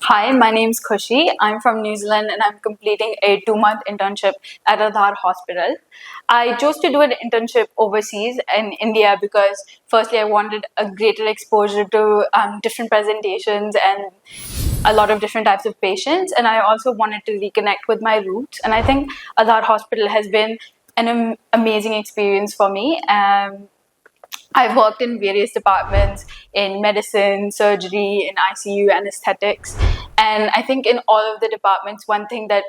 Hi, my name's Khushi. I'm from New Zealand and I'm completing a 2 month internship at Aadhar Hospital. I chose to do an internship overseas in India because, firstly, I wanted a greater exposure to different presentations and a lot of different types of patients. And I also wanted to reconnect with my roots. And I think Aadhar Hospital has been an amazing experience for me. I've worked in various departments in medicine, surgery, in ICU, anesthetics. And I think in all of the departments, one thing that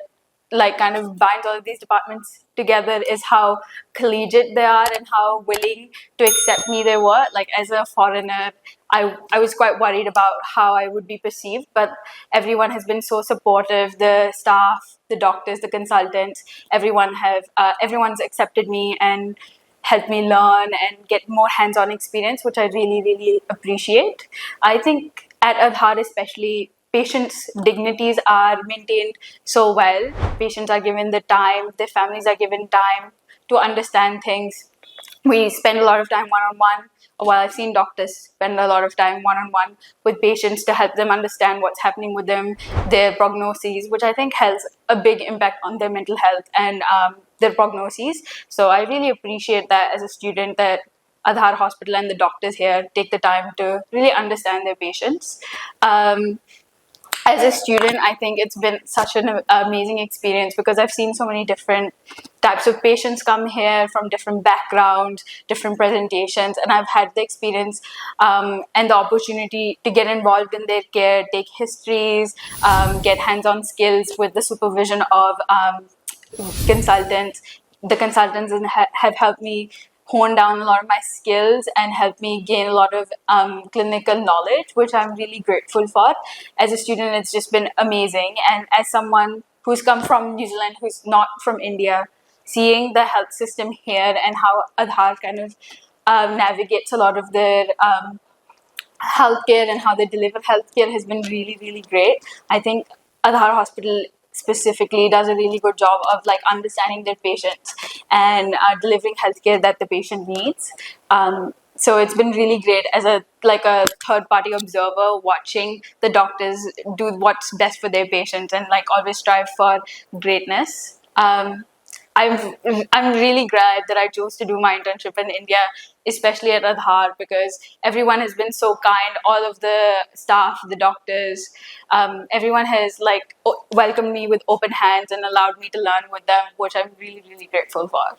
kind of binds all of these departments together is how collegiate they are and how willing to accept me they were. Like as a foreigner, I was quite worried about how I would be perceived, but everyone has been so supportive. The staff, the doctors, the consultants, everyone's accepted me and help me learn and get more hands-on experience, which I really, really appreciate. I think at Aadhar especially, patients' dignities are maintained so well. Patients are given the time, their families are given time to understand things. We spend a lot of time one-on-one, while I've seen doctors spend a lot of time one-on-one with patients to help them understand what's happening with them, their prognoses, which I think has a big impact on their mental health and their prognoses. So I really appreciate that as a student that Aadhar Hospital and the doctors here take the time to really understand their patients. As a student, I think it's been such an amazing experience because I've seen so many different types of patients come here from different backgrounds, different presentations, and I've had the experience and the opportunity to get involved in their care, take histories, get hands-on skills with the supervision of consultants. The consultants have helped me hone down a lot of my skills and help me gain a lot of clinical knowledge, which I'm really grateful for. As a student, it's just been amazing. And as someone who's come from New Zealand, who's not from India, seeing the health system here and how Aadhar kind of navigates a lot of their healthcare and how they deliver healthcare has been really, really great. I think Aadhar Hospital specifically does a really good job of understanding their patients and delivering healthcare that the patient needs. So it's been really great as a third party observer watching the doctors do what's best for their patients and always strive for greatness. I'm really glad that I chose to do my internship in India, especially at Aadhar, because everyone has been so kind. All of the staff, the doctors, everyone has welcomed me with open hands and allowed me to learn with them, which I'm really, really grateful for.